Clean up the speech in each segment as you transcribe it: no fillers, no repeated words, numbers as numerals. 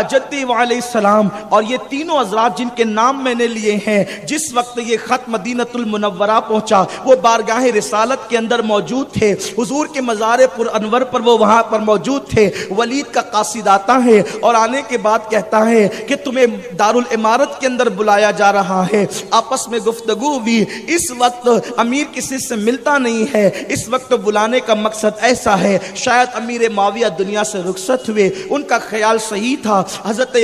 جدی علیہ السلام، اور یہ تینوں حضرات جن کے نام میں نے لیے ہیں، جس وقت یہ خط مدینہ المنورہ پہنچا وہ بارگاہ رسالت کے اندر موجود تھے، حضور کے مزار پر انور پر وہ وہاں پر موجود تھے۔ ولید کا قاصد آتا ہے اور آنے کے بعد کہتا ہے کہ تمہیں دارالامارت کے اندر بلایا جا رہا ہے۔ آپس میں گفتگو بھی، اس وقت امیر کسی سے ملتا نہیں ہے، اس وقت بلانے کا مقصد ایسا ہے شاید امیر معاویہ دنیا سے رخصت ہوئے۔ ان کا خیال صحیح تھا۔ حضرت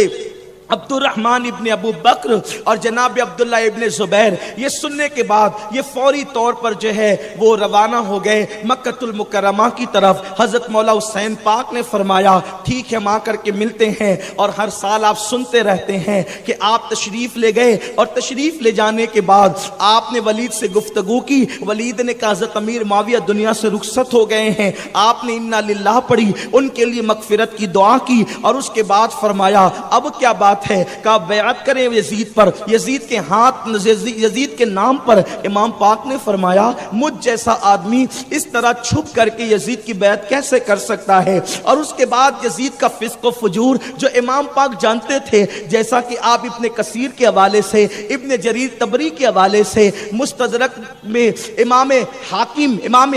عبد الرحمن ابن ابو بکر اور جناب عبداللہ ابن زبیر یہ سننے کے بعد یہ فوری طور پر جو ہے وہ روانہ ہو گئے مکہ المکرمہ کی طرف۔ حضرت مولا حسین پاک نے فرمایا ٹھیک ہے، ہم آ کر کے ملتے ہیں، اور ہر سال آپ سنتے رہتے ہیں کہ آپ تشریف لے گئے، اور تشریف لے جانے کے بعد آپ نے ولید سے گفتگو کی۔ ولید نے کہا حضرت امیر معاویہ دنیا سے رخصت ہو گئے ہیں۔ آپ نے انا للہ پڑھی، ان کے لیے مغفرت کی دعا کی، اور اس کے بعد فرمایا اب کیا بات ہے؟ کہا بیعت کریں یزید پر، یزید کے ہاتھ، یزید کے نام پر۔ امام پاک نے فرمایا مجھ جیسا آدمی اس طرح چھپ کر کے یزید کی بیعت کیسے کر سکتا ہے؟ اور اس کے بعد یزید کا فسق و فجور جو امام پاک جانتے تھے، جیسا کہ آپ ابن کثیر کے حوالے سے، ابن جریر طبری کے حوالے سے، مستدرک میں امام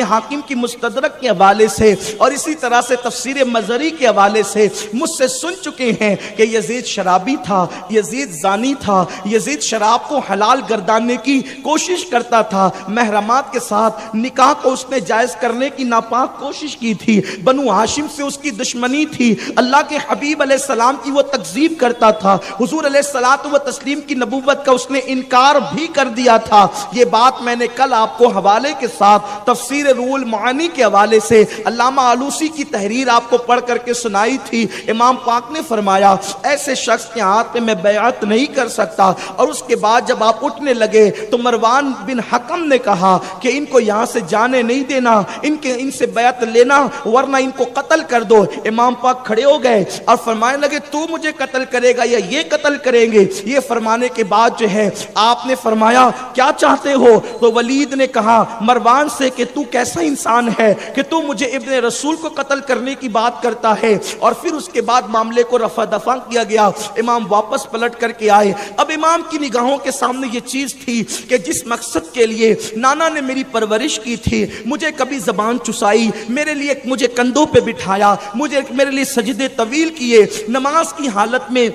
حاکم کی مستدرک کے حوالے سے، اور اسی طرح سے تفسیر مزری کے حوالے سے مجھ سے سن چکے ہیں کہ یزید شرابی تھا، یزید زانی تھا، یزید شراب کو حلال گردانے کی کوشش کرتا تھا، محرمات کے ساتھ نکاح کو اس نے جائز کرنے کی ناپاک کوشش کی تھی، بنو ہاشم سے اس کی دشمنی تھی، اللہ کے حبیب علیہ السلام کی وہ تکذیب کرتا تھا، حضور علیہ الصلوۃ والتسلیم کی نبوت کا اس نے انکار بھی کر دیا تھا۔ یہ بات میں نے کل آپ کو حوالے کے ساتھ تفسیر روح المعانی کے حوالے سے علامہ آلوسی کی تحریر آپ کو پڑھ کر کے سنائی تھی۔ امام پاک نے فرمایا ایسے شخص کے ہاتھ میں بیعت نہیں کر سکتا۔ اور اس کے بعد جب آپ اٹھنے لگے تو مروان بن حکم نے کہا کہ ان کو یہاں سے جانے نہیں دینا، ان سے بیعت لینا ورنہ ان کو قتل کر دو۔ امام پاک کھڑے ہو گئے اور فرمانے لگے تو مجھے قتل کرے گا یا یہ قتل کریں گے؟ یہ فرمانے کے بعد جو ہے آپ نے فرمایا کیا چاہتے ہو؟ تو ولید نے کہا مروان سے کہ تو کیسا انسان ہے کہ تو مجھے ابن رسول کو قتل کرنے کی بات کرتا ہے؟ اور پھر اس کے بعد معاملے کو رفع دفع کیا گیا۔ امام واپس پلٹ کر کے آئے۔ اب امام کی نگاہوں کے سامنے یہ چیز تھی کہ جس مقصد کے لیے نانا نے میری پرورش کی تھی، مجھے کبھی زبان چسائی، میرے لیے مجھے کندھوں پہ بٹھایا، میرے لیے سجدے طویل کیے، نماز کی حالت میں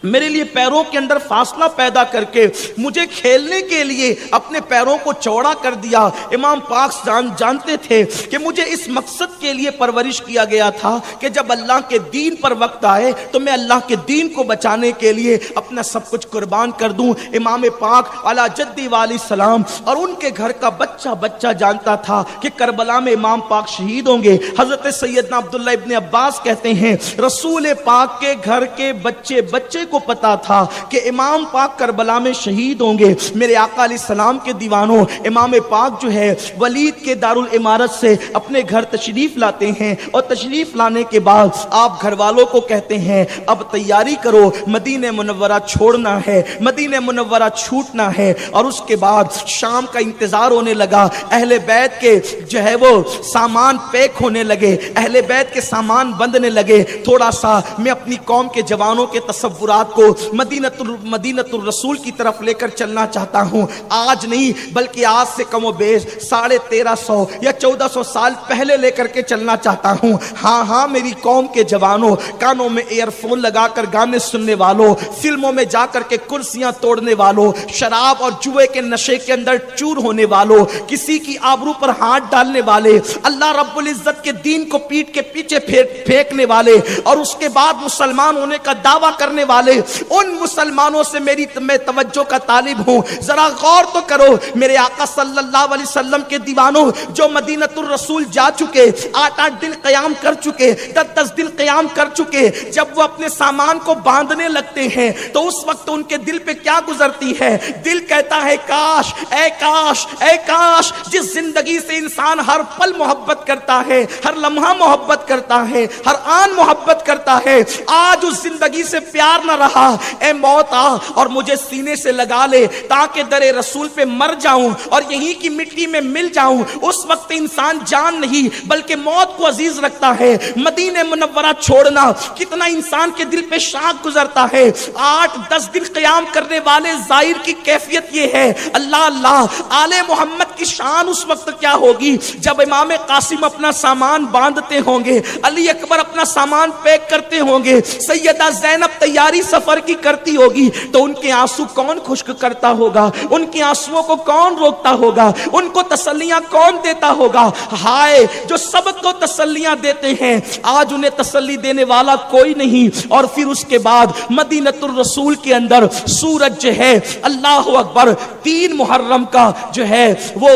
میرے لیے پیروں کے اندر فاصلہ پیدا کر کے مجھے کھیلنے کے لیے اپنے پیروں کو چوڑا کر دیا۔ امام پاک جانتے تھے کہ مجھے اس مقصد کے لیے پرورش کیا گیا تھا کہ جب اللہ کے دین پر وقت آئے تو میں اللہ کے دین کو بچانے کے لیے اپنا سب کچھ قربان کر دوں۔ امام پاک علی جدی علیہ السلام اور ان کے گھر کا بچہ جانتا تھا کہ کربلا میں امام پاک شہید ہوں گے۔ حضرت سیدنا عبداللہ ابن عباس کہتے ہیں رسول پاک کے گھر کے بچے کو پتا تھا کہ امام پاک کربلا میں شہید ہوں گے۔ میرے آقا علیہ السلام کے دیوانوں، امام پاک جو ہے ولید کے دارالامارت سے اپنے گھر تشریف لاتے ہیں، اور تشریف لانے کے بعد آپ گھر والوں کو کہتے ہیں اب تیاری کرو، مدینہ منورہ چھوڑنا ہے، مدینہ منورہ چھوٹنا ہے۔ اور اس کے بعد شام کا انتظار ہونے لگا، اہل بیت کے جو ہے وہ سامان پیک ہونے لگے، اہل بیت کے سامان بندنے لگے۔ تھوڑا سا میں اپنی قوم کے جوانوں کے تصورات کو مدینہ الرسول کی طرف لے کر چلنا چاہتا ہوں، آج نہیں بلکہ آج سے کم و بیش 1350 یا 1400 سال پہلے لے کر کے چلنا چاہتا ہوں۔ ہاں میری قوم کے جوانوں، کانوں میں ایئر فون لگا کر گانے سننے والوں، فلموں میں جا کر کے کرسیاں توڑنے والوں، شراب اور جوئے کے نشے کے اندر چور ہونے والوں، کسی کی آبرو پر ہاتھ ڈالنے والے، اللہ رب العزت کے دین کو پیٹ کے پیچھے پھینکنے والے، اور اس کے بعد مسلمان ہونے کا دعویٰ کرنے والے، ان مسلمانوں سے میں توجہ کا طالب ہوں۔ ذرا غور تو کرو، میرے آقا صلی اللہ علیہ وسلم کے دیوانوں جو مدینہ الرسول جا چکے، 8 دن قیام کر چکے، 10 دن قیام کر چکے، جب وہ اپنے سامان کو باندھنے لگتے ہیں تو اس وقت ان کے دل پہ کیا گزرتی ہے؟ دل کہتا ہے کاش اے کاش اے کاش، جس زندگی سے انسان ہر پل محبت کرتا ہے، ہر لمحہ محبت کرتا ہے، ہر آن محبت کرتا ہے۔ آج اس زندگی سے پیار نہ رہا، اے موت آ اور مجھے سینے سے لگا لے تاکہ در رسول پہ مر جاؤں اور یہی کی مٹی میں مل جاؤں۔ اس وقت انسان جان نہیں بلکہ موت کو عزیز رکھتا ہے۔ مدینہ منورہ چھوڑنا کتنا انسان کے دل پہ شاک گزرتا ہے۔ 8-10 دن قیام کرنے والے زائر کی کیفیت یہ ہے، اللہ اللہ آل محمد کی شان اس وقت کیا ہوگی جب امام قاسم اپنا سامان باندھتے ہوں گے، علی اکبر اپنا سامان پیک کرتے ہوں گے، سیدہ زینب تیاری سفر کی کرتی ہوگی، تو ان کے آنسو کون خشک کرتا ہوگا؟ ان کے آنسوؤں کو کون روکتا ہوگا؟ ان کو تسلیاں کون دیتا ہوگا؟ ہائے جو سب کو تسلیاں دیتے ہیں، آج انہیں تسلی دینے والا کوئی نہیں۔ اور پھر اس کے بعد مدینۃ الرسول کے اندر سورج جو ہے، اللہ اکبر، 3 محرم کا جو ہے وہ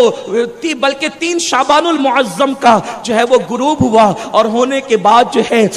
بلکہ 3 شعبان المعظم کا جو ہے وہ غروب ہوا، اور ہونے کے بعد جو ہے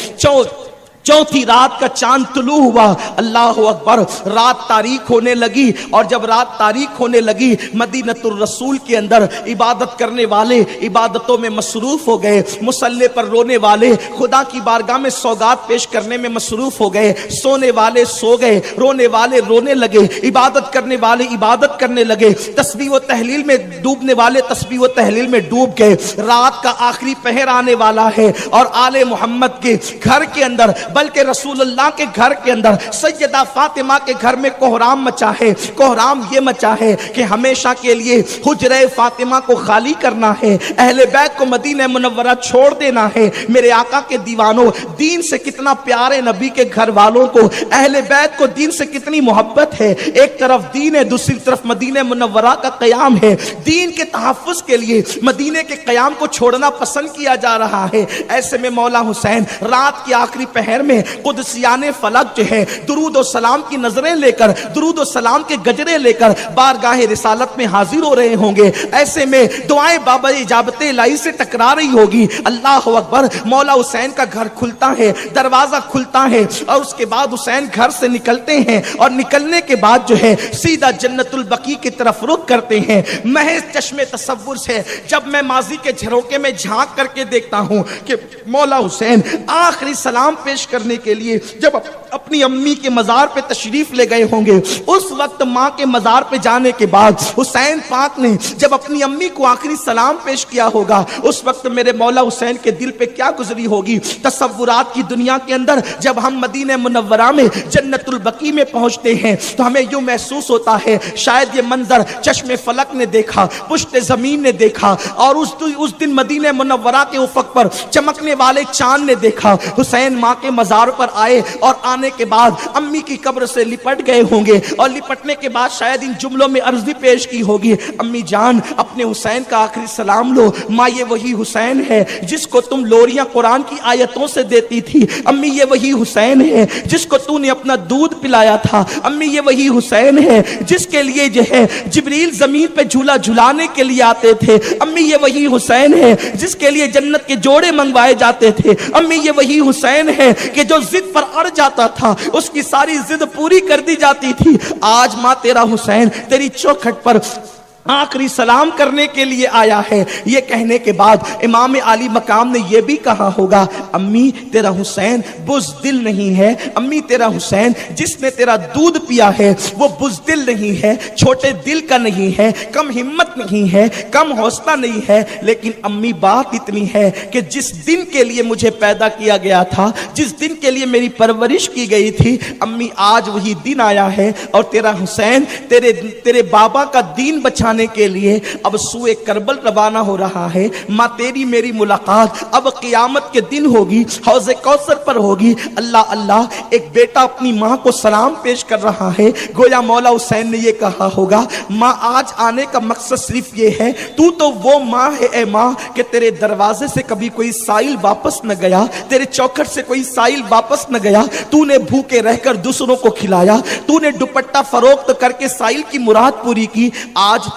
چوتھی رات کا چاند طلوع ہوا۔ اللہ اکبر، رات تاریک ہونے لگی، اور جب رات تاریک ہونے لگی مدینۃ الرسول کے اندر عبادت کرنے والے عبادتوں میں مصروف ہو گئے، مصلی پر رونے والے خدا کی بارگاہ میں سوگات پیش کرنے میں مصروف ہو گئے، سونے والے سو گئے، رونے والے رونے لگے، عبادت کرنے والے عبادت کرنے لگے، تسبیح و تہلیل میں ڈوبنے والے تسبیح و تہلیل میں ڈوب گئے۔ رات کا آخری پہر آنے والا ہے، اور آل محمد کے گھر کے اندر بلکہ رسول اللہ کے گھر کے اندر سیدہ فاطمہ کے گھر میں کوہرام مچا ہے۔ کوہرام یہ مچا ہے کہ ہمیشہ کے لیے حجرہ فاطمہ کو خالی کرنا ہے، اہل بیت کو مدینہ منورہ چھوڑ دینا ہے۔ میرے آقا کے دیوانوں، دین سے کتنا پیارے نبی کے گھر والوں کو، اہل بیت کو دین سے کتنی محبت ہے۔ ایک طرف دین ہے، دوسری طرف مدینہ منورہ کا قیام ہے۔ دین کے تحفظ کے لیے مدینہ کے قیام کو چھوڑنا پسند کیا جا رہا ہے۔ ایسے میں مولا حسین رات کے آخری پہر میں قدسیان فلک جو ہے درود و سلام کی نظریں لے کر، درود و سلام کے گجرے لے کر بارگاہ رسالت میں حاضر ہو رہے ہوں گے۔ ایسے میں دعائیں بابا اجابت الہی سے ٹکرا رہی ہوگی۔ اللہ اکبر، مولا حسین کا گھر کھلتا ہے، دروازہ کھلتا ہے، اور اس کے بعد حسین گھر سے نکلتے ہیں، اور نکلنے کے بعد جو ہے سیدھا جنت البقیع کی طرف رخ کرتے ہیں۔ محض چشم تصور سے جب میں ماضی کے جھروکے میں جھانک کر کے دیکھتا ہوں کہ مولا حسین آخری سلام پیش کرنے کے لیے جب اپنی امی کے مزار پہ تشریف لے گئے ہوں گے، اس وقت ماں کے مزار پہ جانے کے بعد حسین پاک نے جب اپنی امی کو آخری سلام پیش کیا ہوگا، اس وقت میرے مولا حسین کے دل پہ کیا گزری ہوگی۔ تصورات کی دنیا کے اندر جب ہم مدینہ منورہ میں جنت البقیع میں پہنچتے ہیں تو ہمیں یوں محسوس ہوتا ہے شاید یہ منظر چشم فلک نے دیکھا، پشت زمین نے دیکھا، اور اس دن مدینہ منورہ کے افق پر چمکنے والے چاند نے دیکھا۔ حسین ماں کے مزار پر آئے، اور آنے کے بعد امی کی قبر سے لپٹ گئے ہوں گے، اور لپٹنے کے بعد شاید ان جملوں میں عرض بھی پیش کی ہوگی، امی جان اپنے حسین کا آخری سلام لو، ماں یہ وہی حسین ہے جس کو تم لوریاں قرآن کی آیتوں سے دیتی تھی، امی یہ وہی حسین ہے جس کو تو نے اپنا دودھ پلایا تھا، امی یہ وہی حسین ہے جس کے لیے جو ہے جبریل زمین پہ جھولا جھلانے کے لیے آتے تھے، امی یہ وہی حسین ہے جس کے لیے جنت کے جوڑے منگوائے جاتے تھے، امی یہ وہی حسین ہے کہ جو ضد پر اڑ جاتا تھا اس کی ساری ضد پوری کر دی جاتی تھی۔ آج ماں تیرا حسین تیری چوکھٹ پر آخری سلام کرنے کے لیے آیا ہے۔ یہ کہنے کے بعد امام عالی مقام نے یہ بھی کہا ہوگا، امی تیرا حسین بزدل نہیں ہے، امی تیرا حسین جس نے تیرا دودھ پیا ہے وہ بزدل نہیں ہے، چھوٹے دل کا نہیں ہے، کم ہمت نہیں ہے، کم حوصلہ نہیں ہے، لیکن امی بات اتنی ہے کہ جس دن کے لیے مجھے پیدا کیا گیا تھا، جس دن کے لیے میری پرورش کی گئی تھی، امی آج وہی دن آیا ہے، اور تیرا حسین تیرے بابا کا دین بچانے کے لیے اب سوئے کربل روانہ ہو رہا ہے۔ ماں تیری میری ملاقات اب قیامت کے دن ہوگی، حوض کوثر پر ہوگی۔ اللہ اللہ، ایک بیٹا اپنی ماں کو سلام پیش کر رہا ہے، گویا مولا حسین نے یہ کہا ہوگا، ماں آج آنے کا مقصد صرف یہ ہے، تو وہ ماں ہے اے ماں کہ تیرے دروازے سے کبھی کوئی سائل واپس نہ گیا، تیرے چوکھٹ سے کوئی سائل واپس نہ گیا، تو نے بھوکے رہ کر دوسروں کو کھلایا، تو نے دوپٹہ فروخت کر کے سائل کی مراد پوری کی۔ آج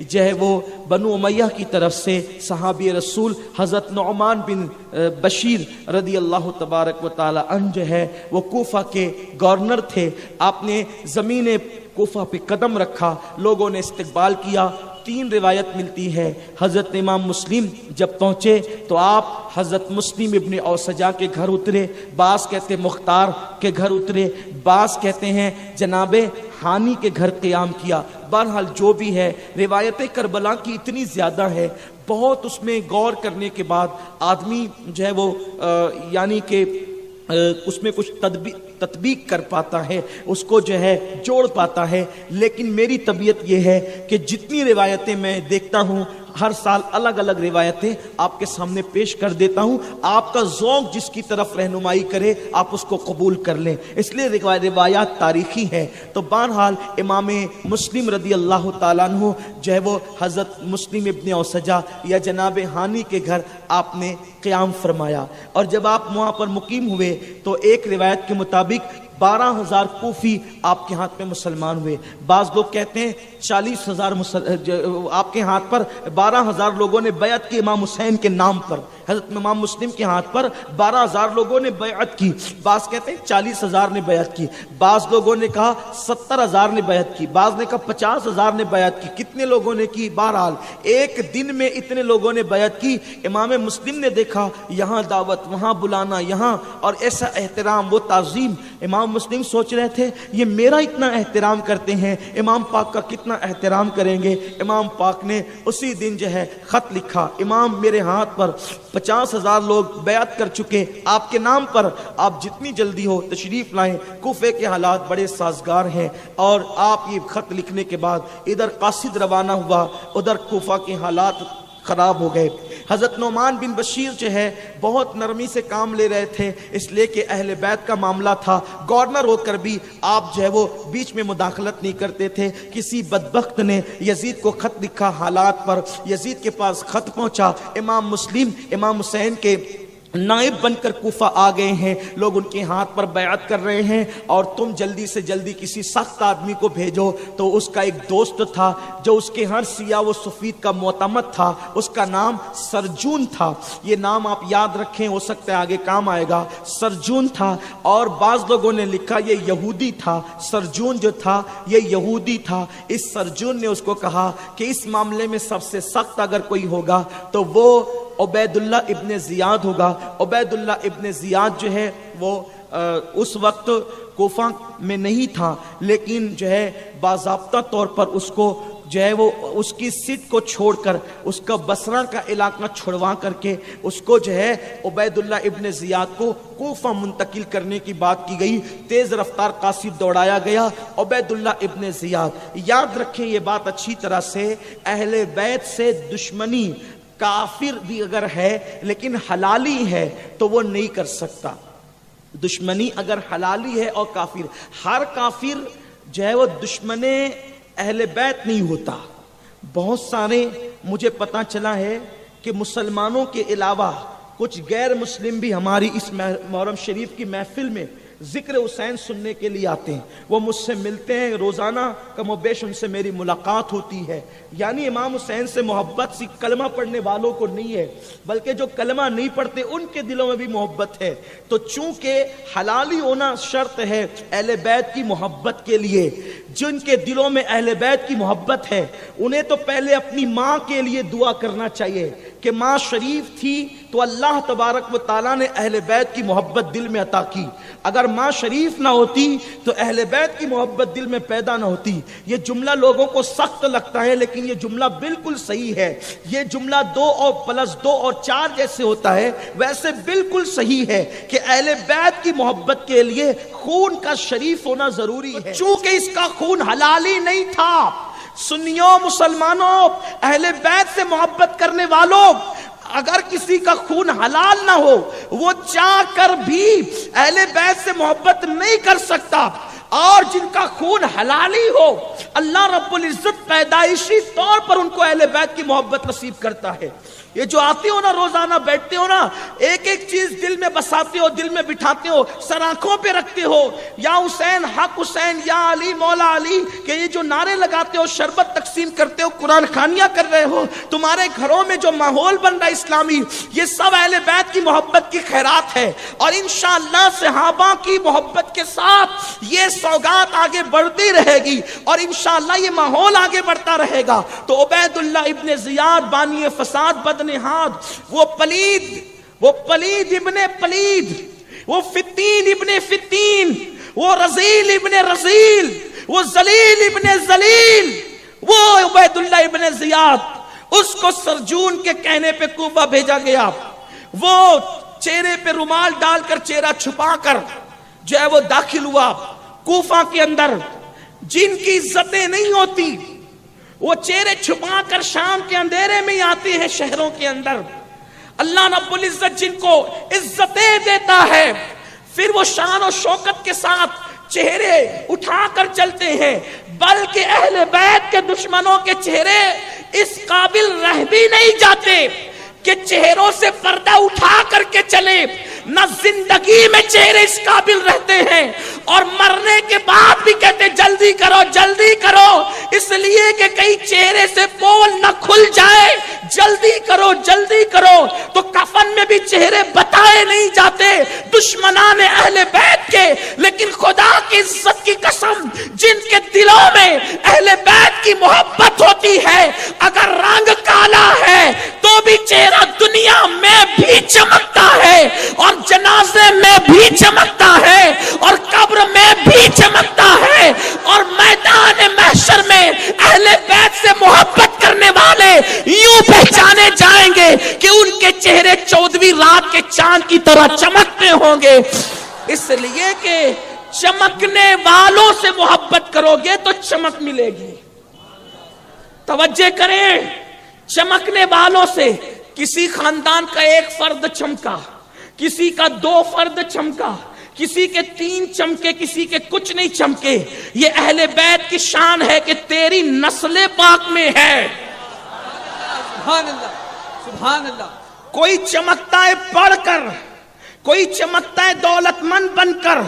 جو ہے وہ بنو امیہ کی طرف سے صحابی رسول حضرت نعمان بن بشیر رضی اللہ تبارک و تعالی عنہ جو ہے وہ کوفہ کے گورنر تھے. آپ نے زمین کوفہ پہ قدم رکھا, لوگوں نے استقبال کیا. 3 روایت ملتی ہے. حضرت امام مسلم جب پہنچے تو آپ حضرت مسلم ابن اوسجا کے گھر اترے, بعض کہتے ہیں مختار کے گھر اترے, بعض کہتے ہیں جناب ہانی کے گھر قیام کیا. بہرحال جو بھی ہے, روایت کربلا کی اتنی زیادہ ہے, بہت اس میں غور کرنے کے بعد آدمی جو ہے وہ یعنی کہ اس میں کچھ تطبیق کر پاتا ہے, اس کو جو ہے جوڑ پاتا ہے. لیکن میری طبیعت یہ ہے کہ جتنی روایتیں میں دیکھتا ہوں ہر سال الگ الگ روایتیں آپ کے سامنے پیش کر دیتا ہوں. آپ کا ذوق جس کی طرف رہنمائی کرے آپ اس کو قبول کر لیں, اس لیے روایات تاریخی ہیں. تو بہرحال امام مسلم رضی اللہ تعالیٰ عنہ جو ہے وہ حضرت مسلم ابن اوسجا یا جناب ہانی کے گھر آپ نے قیام فرمایا. اور جب آپ وہاں پر مقیم ہوئے تو ایک روایت کے مطابق 12,000 کوفی آپ کے ہاتھ میں مسلمان ہوئے. بعض لوگ کہتے ہیں 40,000 آپ کے ہاتھ پر 12,000 لوگوں نے بیعت کی امام حسین کے نام پر. حضرت امام مسلم کے ہاتھ پر 12,000 لوگوں نے بیعت کی. بعض کہتے ہیں 40,000 نے بیعت کی, بعض لوگوں نے کہا 70,000 نے بیعت کی, بعض نے کہا 50,000 نے بیعت کی. کتنے لوگوں نے کی؟ بہرحال ایک دن میں اتنے لوگوں نے بیعت کی. امام مسلم نے دیکھا یہاں دعوت, وہاں بلانا, یہاں اور ایسا احترام, وہ تعظیم. امام مسلم سوچ رہے تھے یہ میرا اتنا احترام کرتے ہیں, امام پاک کا کتنا احترام کریں گے. امام پاک نے اسی دن جو ہے خط لکھا, امام میرے ہاتھ پر 50,000 لوگ بیعت کر چکے آپ کے نام پر, آپ جتنی جلدی ہو تشریف لائیں. کوفے کے حالات بڑے سازگار ہیں. اور آپ یہ خط لکھنے کے بعد ادھر قاصد روانہ ہوا, ادھر کوفہ کے حالات خراب ہو گئے. حضرت نعمان بن بشیر جو ہے بہت نرمی سے کام لے رہے تھے, اس لیے کہ اہل بیت کا معاملہ تھا. گورنر ہو کر بھی آپ جو ہے وہ بیچ میں مداخلت نہیں کرتے تھے. کسی بدبخت نے یزید کو خط لکھا حالات پر, یزید کے پاس خط پہنچا, امام مسلم امام حسین کے نائب بن کر کوفہ آ گئے ہیں, لوگ ان کے ہاتھ پر بیعت کر رہے ہیں, اور تم جلدی سے جلدی کسی سخت آدمی کو بھیجو. تو اس کا ایک دوست تھا جو اس کے ہر سیاہ و سفید کا معتمد تھا, اس کا نام سرجون تھا. یہ نام آپ یاد رکھیں, ہو سکتا ہے آگے کام آئے گا. سرجون تھا, اور بعض لوگوں نے لکھا یہ یہودی تھا. سرجون جو تھا یہ یہودی تھا. اس سرجون نے اس کو کہا کہ اس معاملے میں سب سے سخت اگر کوئی ہوگا تو وہ عبید اللہ ابن زیاد ہوگا. عبید اللہ ابن زیاد جو ہے وہ اس وقت کوفہ میں نہیں تھا, لیکن جو ہے باضابطہ طور پر اس کو جو ہے وہ اس کی سیٹ کو چھوڑ کر اس کا بصرہ کا علاقہ چھڑوا کر کے اس کو جو ہے عبید اللہ ابن زیاد کو کوفہ منتقل کرنے کی بات کی گئی. تیز رفتار قاصد دوڑایا گیا. عبید اللہ ابن زیاد, یاد رکھیں یہ بات اچھی طرح سے, اہل بیت سے دشمنی کافر بھی اگر ہے لیکن حلالی ہے تو وہ نہیں کر سکتا. دشمنی اگر حلالی ہے اور کافر, ہر کافر جو ہے وہ دشمن اہل بیت نہیں ہوتا. بہت سارے مجھے پتا چلا ہے کہ مسلمانوں کے علاوہ کچھ غیر مسلم بھی ہماری اس محرم شریف کی محفل میں ذکر حسین سننے کے لیے آتے ہیں. وہ مجھ سے ملتے ہیں روزانہ, کم و بیش ان سے میری ملاقات ہوتی ہے. یعنی امام حسین سے محبت صرف کلمہ پڑھنے والوں کو نہیں ہے, بلکہ جو کلمہ نہیں پڑھتے ان کے دلوں میں بھی محبت ہے. تو چونکہ حلالی ہونا شرط ہے اہل بیت کی محبت کے لیے, جن کے دلوں میں اہل بیت کی محبت ہے انہیں تو پہلے اپنی ماں کے لیے دعا کرنا چاہیے کہ ماں شریف تھی تو اللہ تبارک و تعالیٰ نے اہل بیت کی محبت دل میں عطا کی. اگر ماں شریف نہ ہوتی تو اہل بیت کی محبت دل میں پیدا نہ ہوتی. یہ جملہ لوگوں کو سخت لگتا ہے لیکن یہ جملہ بالکل صحیح ہے. یہ جملہ 2 اور +2 اور 4 جیسے ہوتا ہے ویسے بالکل صحیح ہے کہ اہل بیت کی محبت کے لیے خون کا شریف ہونا ضروری ہے. چونکہ اس کا خون حلالی نہیں تھا. سنیوں, مسلمانوں, اہل بیت سے محبت کرنے والوں, اگر کسی کا خون حلال نہ ہو وہ چاہ کر بھی اہل بیت سے محبت نہیں کر سکتا. اور جن کا خون حلالی ہو اللہ رب العزت پیدائشی طور پر ان کو اہل بیت کی محبت نصیب کرتا ہے. یہ جو آتے ہو نا روزانہ بیٹھتے ہو نا، ایک ایک چیز دل میں بساتے ہو، دل میں بٹھاتے ہو، سر آنکھوں پہ رکھتے ہو، یا حسین حق حسین، یا علی مولا علی، کہ یہ جو نعرے لگاتے ہو، شربت تقسیم کرتے ہو، قرآن خوانیاں کر رہے ہو، تمہارے گھروں میں جو ماحول بن رہا ہے اسلامی، یہ سب اہل بیت کی محبت کی خیرات ہے، اور انشاءاللہ صحابہ کی محبت کے ساتھ یہ سوگات آگے بڑھتی رہے گی، اور انشاءاللہ یہ ماحول آگے بڑھتا رہے گا۔ تو عبید اللہ ابن زیاد بانی فساد بدنہاد، وہ پلید ابن پلید، وہ فتین ابن فتین، وہ رزیل ابن رزیل، وہ ذلیل ابن ذلیل، وہ عبید اللہ ابن زیاد، اس کو سرجون کے کہنے پہ کوفہ بھیجا گیا، وہ چہرے پہ رومال ڈال کر، چہرہ چھپا کر جو ہے وہ داخل ہوا کوفہ کے اندر۔ جن کی عزتیں نہیں ہوتی وہ چہرے چھپا کر شام کے اندھیرے میں آتے ہیں شہروں کے اندر۔ اللہ رب العزت جن کو عزتیں دیتا ہے، پھر وہ شان و شوکت کے ساتھ چہرے اٹھا کر چلتے ہیں، بلکہ اہل بیت کے دشمنوں کے چہرے اس قابل رہ بھی نہیں جاتے کہ چہروں سے پردہ اٹھا کر کے چلے، نہ زندگی میں چہرے اس قابل رہتے ہیں، اور مرنے کے بعد بھی کہتے جلدی کرو جلدی کرو، اس لیے کہ کئی چہرے سے پول نہ کھل جائے، جلدی کرو جلدی کرو۔ تو کفن میں بھی چہرے بتائے نہیں جاتے دشمنان اہل بیت کے، لیکن خدا کی عزت کی قسم جن کے دلوں میں اہل بیت کی محبت ہوتی ہے، اگر رنگ کالا ہے تو بھی چہرہ دنیا میں بھی چمکتا ہے، اور جنازے میں بھی چمکتا ہے، اور قبر میں بھی چمکتا ہے، اور میدان محشر میں اہل بیت سے محبت کرنے والے یوں پہچانے جائیں گے کہ ان کے چہرے 14ویں رات کے چاند کی طرح چمکتے ہوں گے۔ اس لیے کہ چمکنے والوں سے محبت کرو گے تو چمک ملے گی۔ توجہ کریں، چمکنے والوں سے، کسی خاندان کا ایک فرد چمکا، کسی کا 2 فرد چمکا، کسی کے 3 چمکے، کسی کے کچھ نہیں چمکے، یہ اہل بیت کی شان ہے کہ تیری نسل پاک میں ہے۔ سبحان اللہ سبحان اللہ۔ کوئی چمکتا ہے پڑھ کر، کوئی چمکتا ہے دولت مند بن کر،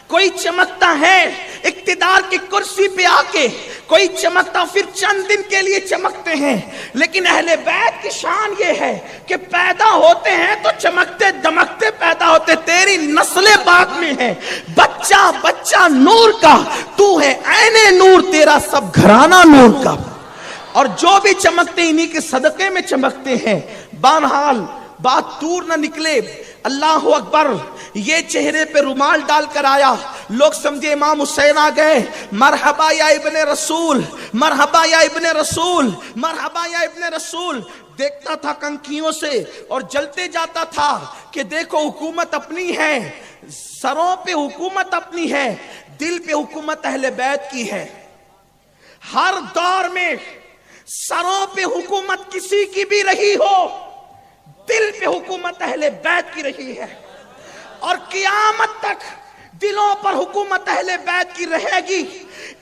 کوئی چمکتا ہے اقتدار کی کرسی پہ آ کے، کوئی چمکتا پھر چند دن کے لیے چمکتے ہیں، لیکن اہل بیت کی شان یہ ہے کہ پیدا ہوتے ہیں تو چمکتے دمکتے پیدا ہوتے، تیری نسل پاک میں ہے، بچہ بچہ نور کا، تو ہے عین نور، تیرا سب گھرانہ نور کا، اور جو بھی چمکتے انہی کے صدقے میں چمکتے ہیں۔ بہرحال بات دور نہ نکلے، اللہ اکبر، یہ چہرے پہ رومال ڈال کر آیا، لوگ سمجھے امام حسین آ گئے، مرحبا یا ابن رسول، مرحبا یا ابن رسول، مرحبا یا ابن رسول، دیکھتا تھا کنکھیوں سے اور جلتے جاتا تھا کہ دیکھو حکومت اپنی ہے، سروں پہ حکومت اپنی ہے، دل پہ حکومت اہل بیت کی ہے۔ ہر دور میں سروں پہ حکومت کسی کی بھی رہی ہو، دل پہ حکومت اہل بیت کی رہی ہے، اور قیامت تک دلوں پر حکومت اہل بیت کی رہے گی۔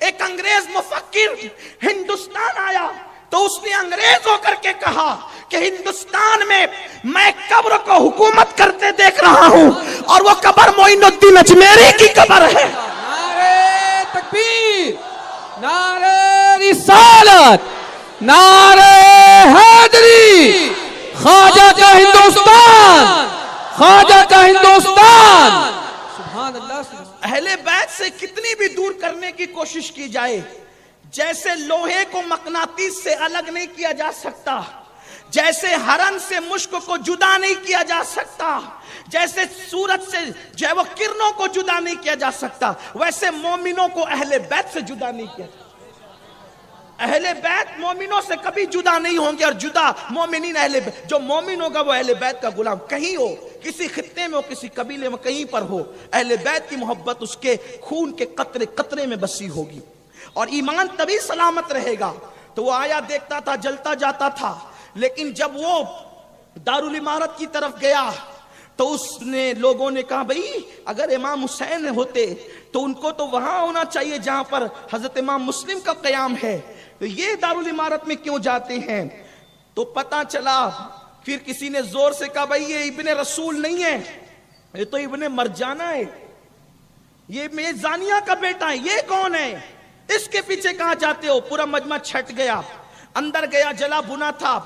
ایک انگریز مفکر ہندوستان آیا تو اس نے انگریز ہو کر کے کہا کہ ہندوستان میں میں قبر کو حکومت کرتے دیکھ رہا ہوں، اور وہ قبر معین الدین اجمیری کی قبر ہے۔ نعرہ تکبیر، نعرہ رسالت، نعرہ حیدری، خواجہ کا ہندوستان، خواجہ کا ہندوستان۔ سبحان اللہ۔ اہل بیت سے کتنی بھی دور کرنے کی کوشش کی جائے، جیسے لوہے کو مقناطیس سے الگ نہیں کیا جا سکتا، جیسے ہرن سے مشک کو جدا نہیں کیا جا سکتا، جیسے سورج سے جو ہے وہ کرنوں کو جدا نہیں کیا جا سکتا، ویسے مومنوں کو اہل بیت سے جدا نہیں کیا جا سکتا۔ اہل بیت مومنوں سے کبھی جدا نہیں ہوں گے، اور جدا مومنین اہل بیت، جو مومن ہوگا وہ اہل بیت کا غلام، کہیں ہو، کسی خطے میں ہو، کسی قبیلے میں، کہیں پر ہو، اہل بیت کی محبت اس کے خون کے قطرے قطرے میں بسی ہوگی، اور ایمان تبھی سلامت رہے گا۔ تو وہ آیا، دیکھتا تھا، جلتا جاتا تھا، لیکن جب وہ دارالعمارت کی طرف گیا تو اس نے لوگوں نے کہا بھئی اگر امام حسین ہوتے تو ان کو تو وہاں ہونا چاہیے جہاں پر حضرت امام مسلم کا قیام ہے، تو یہ دارالعمارت میں کیوں جاتے ہیں؟ تو پتہ چلا پھر کسی نے زور سے کہا بھائی یہ ابن رسول نہیں ہے، یہ تو ابن مرجانہ ہے، یہ زانیہ کا بیٹا ہے، یہ کون ہے، اس کے پیچھے کہاں جاتے ہو؟ پورا مجمع چھٹ گیا، اندر گیا، جلا بنا تھا۔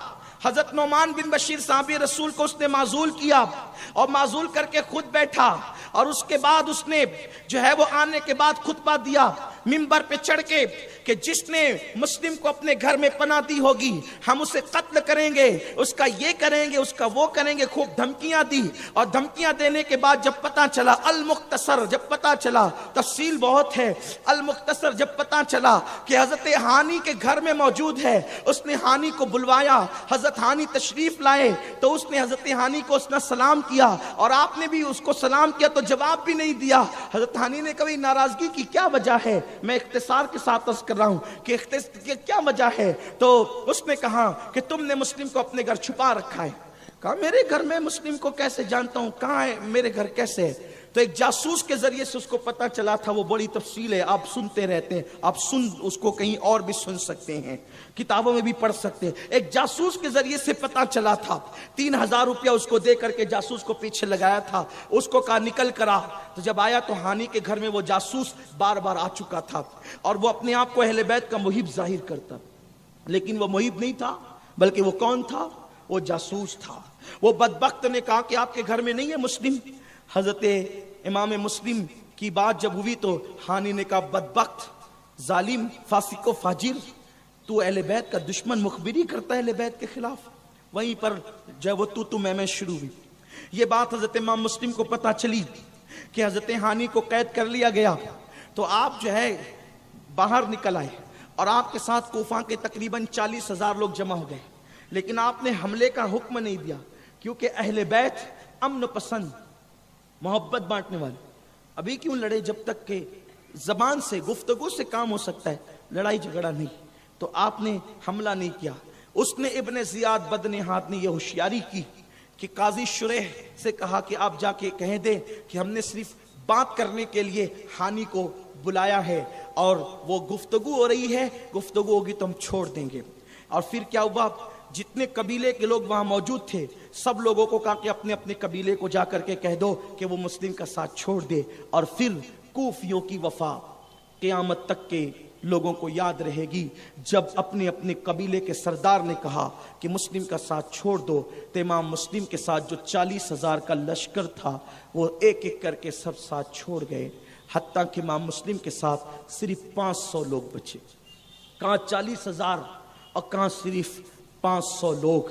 حضرت نعمان بن بشیر صحابی رسول کو اس نے معزول کیا اور معزول کر کے خود بیٹھا، اور اس کے بعد اس نے جو ہے وہ آنے کے بعد خطبہ دیا منبر پہ چڑھ کے کہ جس نے مسلم کو اپنے گھر میں پناہ دی ہوگی ہم اسے قتل کریں گے، اس کا یہ کریں گے، اس کا وہ کریں گے، خوب دھمکیاں دی۔ اور دھمکیاں دینے کے بعد جب پتہ چلا، المختصر جب پتہ چلا، تفصیل بہت ہے، المختصر جب پتہ چلا کہ حضرت ہانی کے گھر میں موجود ہے، اس نے ہانی کو بلوایا، حضرت ہانی تشریف لائے تو اس نے حضرت ہانی کو اس نے سلام کیا، اور آپ نے بھی اس کو سلام کیا تو جواب بھی نہیں دیا۔ حضرت ہانی نے کبھی ناراضگی کی کیا وجہ ہے؟ میں اختصار کے ساتھ عرض کر رہا ہوں کہ کیا وجہ ہے؟ تو اس نے کہا کہ تم نے مسلم کو اپنے گھر چھپا رکھا ہے۔ کہا میرے گھر میں مسلم کو کیسے جانتا ہوں، کہاں ہے میرے گھر، کیسے ہے؟ تو ایک جاسوس کے ذریعے سے اس کو پتا چلا تھا، وہ بڑی تفصیل ہے، آپ سنتے رہتے ہیں، آپ اس کو کہیں اور بھی سن سکتے ہیں، کتابوں میں بھی پڑھ سکتے ہیں۔ ایک جاسوس کے ذریعے سے پتا چلا تھا، 3000 روپیہ اس کو دے کر کے جاسوس کو پیچھے لگایا تھا، اس کو کہا نکل کر آ۔ تو جب آیا تو ہانی کے گھر میں وہ جاسوس بار بار آ چکا تھا، اور وہ اپنے آپ کو اہل بیت کا محب ظاہر کرتا، لیکن وہ محب نہیں تھا، بلکہ وہ کون تھا؟ وہ جاسوس تھا۔ وہ بدبخت نے کہا کہ آپ کے گھر میں نہیں ہے مسلم؟ حضرت امام مسلم کی بات جب ہوئی تو ہانی نے کہا بدبخت، ظالم، فاسق و فاجر، تو اہل بیت کا دشمن، مخبری کرتا ہے اہل بیت کے خلاف۔ وہیں پر جو وہ تو میں شروع ہوئی۔ یہ بات حضرت امام مسلم کو پتا چلی کہ حضرت ہانی کو قید کر لیا گیا، تو آپ جو ہے باہر نکل آئے، اور آپ کے ساتھ کوفہ کے تقریباً 40,000 لوگ جمع ہو گئے، لیکن آپ نے حملے کا حکم نہیں دیا، کیونکہ اہل بیت امن پسند، محبت بانٹنے والے۔ ابھی کیوں لڑے جب تک کہ زبان سے، گفتگو سے کام ہو سکتا ہے، لڑائی جھگڑا نہیں۔ تو آپ نے حملہ نہیں کیا۔ اس نے ابن زیاد بدنہاد نے یہ ہوشیاری کی کہ قاضی شریح سے کہا کہ آپ جا کے کہہ دیں کہ ہم نے صرف بات کرنے کے لیے ہانی کو بلایا ہے، اور وہ گفتگو ہو رہی ہے، گفتگو ہوگی تو ہم چھوڑ دیں گے۔ اور پھر کیا ہوا؟ جتنے قبیلے کے لوگ وہاں موجود تھے سب لوگوں کو کہا کہ اپنے اپنے قبیلے کو جا کر کے کہہ دو کہ وہ مسلم کا ساتھ چھوڑ دے۔ اور پھر کوفیوں کی وفا قیامت تک کے لوگوں کو یاد رہے گی، جب اپنے اپنے قبیلے کے سردار نے کہا کہ مسلم کا ساتھ چھوڑ دو، تو امام مسلم کے ساتھ جو 40,000 کا لشکر تھا وہ ایک ایک کر کے سب ساتھ چھوڑ گئے، حتیٰ کہ امام مسلم کے ساتھ صرف 500 لوگ بچے۔ کہاں 40,000 اور کہاں صرف 500 لوگ،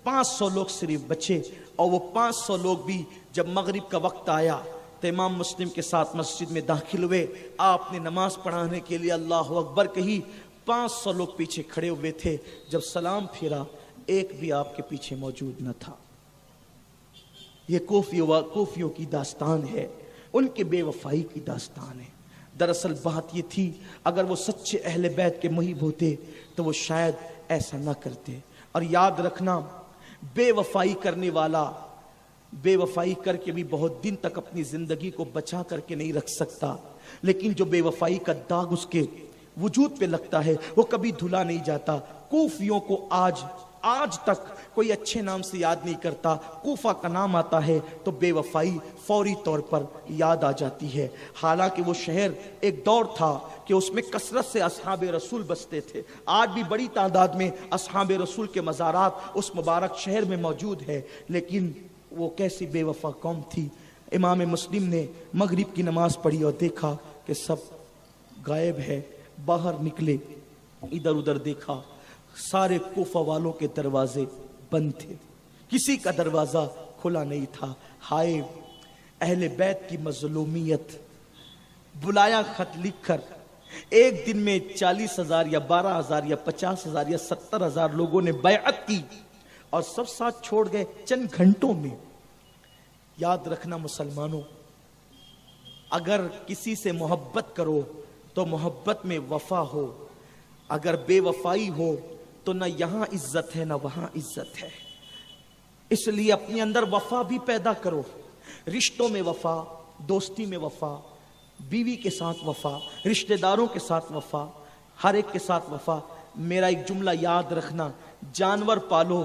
500 لوگ صرف بچے۔ اور وہ 500 لوگ بھی جب مغرب کا وقت آیا تو امام مسلم کے ساتھ مسجد میں داخل ہوئے، آپ نے نماز پڑھانے کے لیے اللہ اکبر کہی، 500 لوگ پیچھے کھڑے ہوئے تھے۔ جب سلام پھیرا ایک بھی آپ کے پیچھے موجود نہ تھا۔ یہ کوفیوں کی داستان ہے، ان کے بے وفائی کی داستان ہے۔ دراصل بات یہ تھی، اگر وہ سچے اہل بیت کے محب ہوتے تو وہ شاید ایسا نہ کرتے۔ اور یاد رکھنا، بے وفائی کرنے والا بے وفائی کر کے بھی بہت دن تک اپنی زندگی کو بچا کر کے نہیں رکھ سکتا، لیکن جو بے وفائی کا داغ اس کے وجود پہ لگتا ہے وہ کبھی دھلا نہیں جاتا۔ کوفیوں کو آج تک کوئی اچھے نام سے یاد نہیں کرتا، کوفہ کا نام آتا ہے تو بے وفائی فوری طور پر یاد آ جاتی ہے۔ حالانکہ وہ شہر ایک دور تھا کہ اس میں کثرت سے اصحاب رسول بستے تھے، آج بھی بڑی تعداد میں اصحاب رسول کے مزارات اس مبارک شہر میں موجود ہے، لیکن وہ کیسی بے وفا قوم تھی۔ امام مسلم نے مغرب کی نماز پڑھی اور دیکھا کہ سب غائب ہے، باہر نکلے، ادھر ادھر دیکھا، سارے کوفہ والوں کے دروازے بند تھے، کسی کا دروازہ کھلا نہیں تھا۔ ہائے اہل بیت کی مظلومیت! بلایا خط لکھ کر ایک دن میں 40,000 یا 12,000 یا 50,000 یا 70,000 لوگوں نے بیعت کی اور سب ساتھ چھوڑ گئے چند گھنٹوں میں۔ یاد رکھنا مسلمانوں، اگر کسی سے محبت کرو تو محبت میں وفا ہو، اگر بے وفائی ہو تو نہ یہاں عزت ہے نہ وہاں عزت ہے۔ اس لیے اپنے اندر وفا بھی پیدا کرو، رشتوں میں وفا، دوستی میں وفا، بیوی کے ساتھ وفا، رشتہ داروں کے ساتھ وفا، ہر ایک کے ساتھ وفا۔ میرا ایک جملہ یاد رکھنا، جانور پالو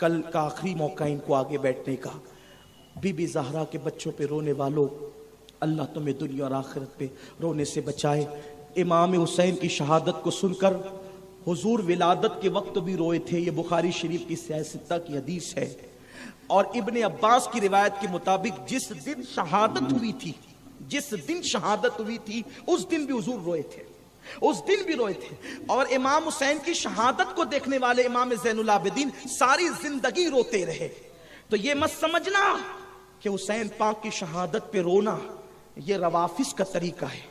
کل کا آخری موقع ان کو آگے بیٹھنے کا. بی بی زہرا کے بچوں پہ رونے والوں، اللہ تمہیں دنیا اور آخرت پہ رونے سے بچائے. امام حسین کی شہادت کو سن کر حضور ولادت کے وقت بھی روئے تھے. یہ بخاری شریف کی سیاہ ستہ کی حدیث ہے. اور ابن عباس کی روایت کے مطابق جس دن شہادت ہوئی تھی، اس دن بھی حضور روئے تھے، اور امام حسین کی شہادت کو دیکھنے والے امام زین العابدین ساری زندگی روتے رہے. تو یہ مت سمجھنا کہ حسین پاک کی شہادت پہ رونا یہ روافظ کا طریقہ ہے.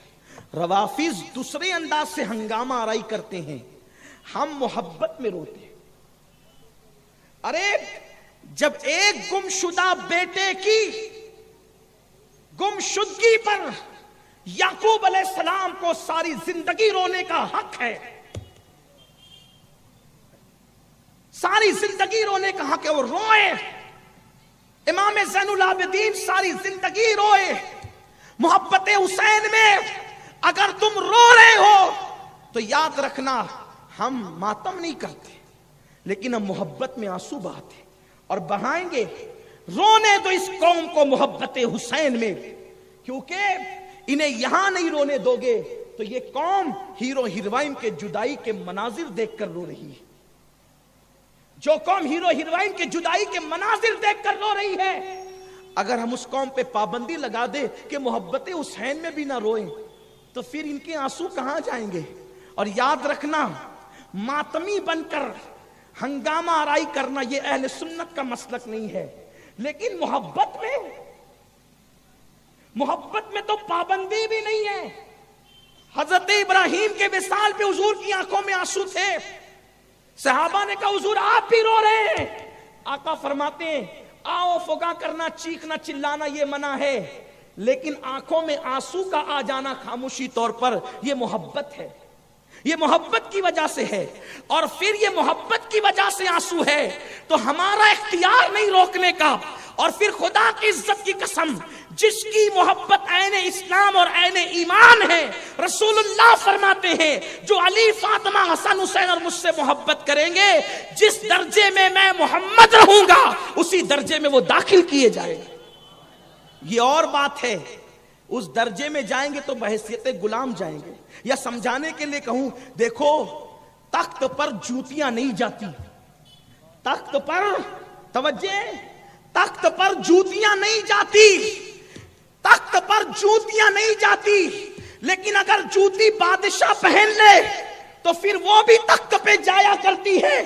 روافظ دوسرے انداز سے ہنگامہ آرائی کرتے ہیں، ہم محبت میں روتے ہیں. ارے جب ایک گمشدہ بیٹے کی گمشدگی پر یعقوب علیہ السلام کو ساری زندگی رونے کا حق ہے، ساری زندگی رونے کا حق ہے، اور روئے. امام زین العابدین ساری زندگی روئے. محبت حسین میں اگر تم رو رہے ہو تو یاد رکھنا ہم ماتم نہیں کرتے، لیکن ہم محبت میں آنسو بہاتے اور بہائیں گے. رونے تو اس قوم کو محبت حسین میں، کیونکہ انہیں یہاں نہیں رونے دو گے تو یہ قوم ہیرو ہیروئن کے جدائی کے مناظر دیکھ کر رو رہی ہے. جو قوم ہیرو ہیروئن کے جدائی کے مناظر دیکھ کر رو رہی ہے، اگر ہم اس قوم پہ پابندی لگا دے کہ محبت حسین میں بھی نہ روئیں تو پھر ان کے آنسو کہاں جائیں گے. اور یاد رکھنا ماتمی بن کر ہنگامہ آرائی کرنا یہ اہل سنت کا مسلک نہیں ہے، لیکن محبت میں تو پابندی بھی نہیں ہے. حضرت ابراہیم کے وصال پہ حضور کی آنکھوں میں آنسو تھے. صحابہ نے کہا حضور آپ بھی رو رہے ہیں. آقا فرماتے ہیں آؤ فغاں کرنا، چیخنا چلانا یہ منع ہے، لیکن آنکھوں میں آنسو کا آ جانا خاموشی طور پر یہ محبت ہے، یہ محبت کی وجہ سے ہے. اور پھر یہ محبت کی وجہ سے آنسو ہے تو ہمارا اختیار نہیں روکنے کا. اور پھر خدا کی عزت کی قسم، جس کی محبت عین اسلام اور عین ایمان ہے، رسول اللہ فرماتے ہیں جو علی، فاطمہ، حسن، حسین اور مجھ سے محبت کریں گے، جس درجے میں میں محمد رہوں گا اسی درجے میں وہ داخل کیے جائیں گے. یہ اور بات ہے، اس درجے میں جائیں گے تو بحیثیت غلام جائیں گے. یا سمجھانے کے لیے کہوں، دیکھو تخت پر جوتیاں نہیں جاتی، تخت پر توجہ، تخت پر جوتیاں نہیں جاتی، تخت پر جوتیاں نہیں جاتی. لیکن اگر جوتی بادشاہ پہن لے تو پھر وہ بھی تخت پہ جایا کرتی ہے،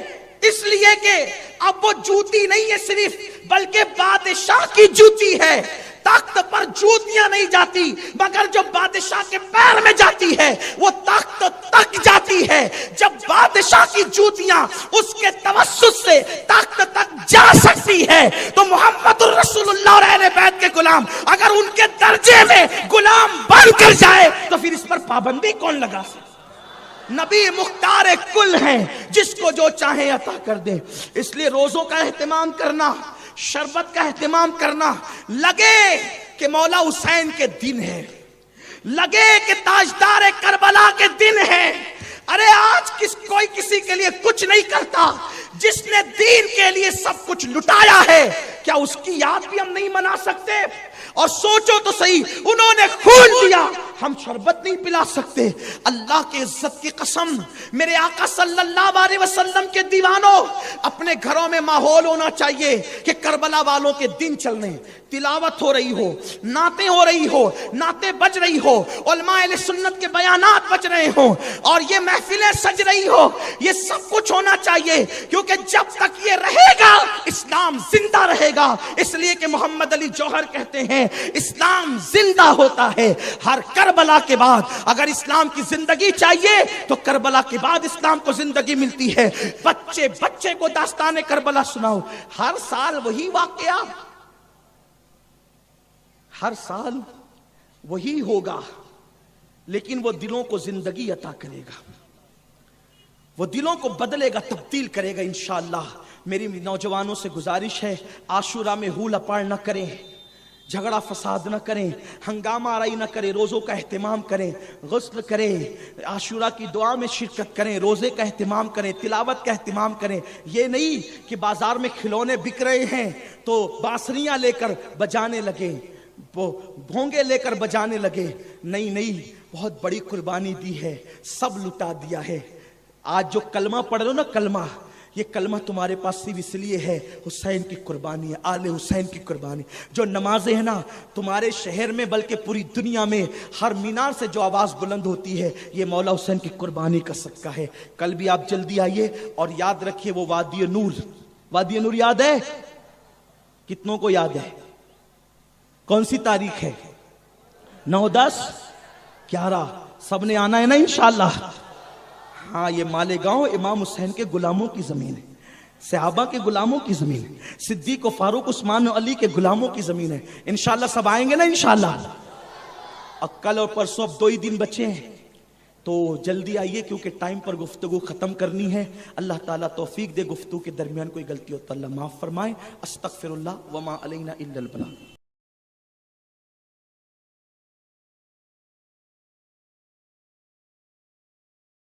اس لیے کہ اب وہ جوتی نہیں ہے صرف، بلکہ بادشاہ کی جوتی ہے. تخت پر جوتیاں نہیں جاتی، مگر جو بادشاہ کے پیر میں جاتی ہے وہ تخت تک جاتی ہے. جب بادشاہ کی جوتیاں اس کے توسط سے تخت تک جا سکتی ہے تو محمد الرسول اللہ اور اہل بیت کے غلام اگر ان کے درجے میں غلام بن کر جائے تو پھر اس پر پابندی کون لگا سکتا؟ نبی مختار کل ہیں، جس کو جو چاہے عطا کر دے. اس لیے روزوں کا اہتمام کرنا، شربت کا اہتمام کرنا. لگے کہ مولا حسین کے دن ہے، لگے کہ تاجدار کربلا کے دن ہے. ارے آج کوئی کسی کے لیے کچھ نہیں کرتا، جس نے دین کے لیے سب کچھ لٹایا ہے کیا اس کی یاد بھی ہم نہیں منا سکتے؟ اور سوچو تو صحیح، انہوں نے خون دیا، ہم شربت نہیں پلا سکتے. اللہ کی عزت کی قسم، میرے آقا صلی اللہ علیہ وسلم کے دیوانوں، اپنے گھروں میں ماحول ہونا چاہیے کہ کربلا والوں کے دن چل رہے ہیں، تلاوت ہو رہی ہو، نعتیں ہو رہی ہو، نعتیں بج رہی ہو، علماء اہل سنت کے بیانات بج رہے ہوں، اور یہ محفلیں سج رہی ہو. یہ سب کچھ ہونا چاہیے، کیونکہ جب تک یہ رہے گا اسلام زندہ رہے گا. اس لیے کہ محمد علی جوہر کہتے ہیں اسلام زندہ ہوتا ہے ہر کربلا کے بعد. اگر اسلام کی زندگی چاہیے تو کربلا کے بعد اسلام کو زندگی ملتی ہے. بچے کو داستان کربلا سناؤ، ہر سال وہی واقعہ، ہر سال وہی ہوگا، لیکن وہ دلوں کو زندگی عطا کرے گا، وہ دلوں کو بدلے گا، تبدیل کرے گا انشاءاللہ. میری نوجوانوں سے گزارش ہے عاشورہ میں ہولہ پاڑ نہ کریں، جھگڑا فساد نہ کریں، ہنگامہ آرائی نہ کریں، روزوں کا اہتمام کریں، غسل کریں، عاشورہ کی دعا میں شرکت کریں، روزے کا اہتمام کریں، تلاوت کا اہتمام کریں۔ یہ نہیں کہ بازار میں کھلونے بک رہے ہیں تو بانسریاں لے کر بجانے لگے، بھونگے لے کر بجانے لگے۔ نہیں، بہت بڑی قربانی دی ہے، سب لٹا دیا ہے۔ آج جو کلمہ پڑھ رہے ہو نا، کلمہ، یہ کلمہ تمہارے پاس صرف اس لیے ہے، حسین کی قربانی ہے، آل حسین کی قربانی۔ جو نمازیں ہیں نا تمہارے شہر میں بلکہ پوری دنیا میں ہر مینار سے جو آواز بلند ہوتی ہے، یہ مولا حسین کی قربانی کا صدقہ ہے۔ کل بھی آپ جلدی آئیے اور یاد رکھیے وہ وادی نور، وادی نور یاد ہے؟ کتنوں کو یاد ہے؟ کون سی تاریخ ہے؟ 9، 10، 11، سب نے آنا ہے نا انشاءاللہ؟ ہاں، یہ مالیگاؤں امام حسین کے غلاموں کی زمین ہے، صحابہ کے غلاموں کی زمین ہے، صدیق و فاروق عثمان و علی کے غلاموں کی زمین ہے۔ انشاءاللہ سب آئیں گے نا انشاءاللہ؟ اب کل اور پرسوں اب 2 ہی دن بچے ہیں تو جلدی آئیے، کیونکہ ٹائم پر گفتگو ختم کرنی ہے۔ اللہ تعالیٰ توفیق دے، گفتگو کے درمیان کوئی غلطی ہو تو اللہ معاف فرمائے۔ استغفر اللہ وما علینا الا البلاغ۔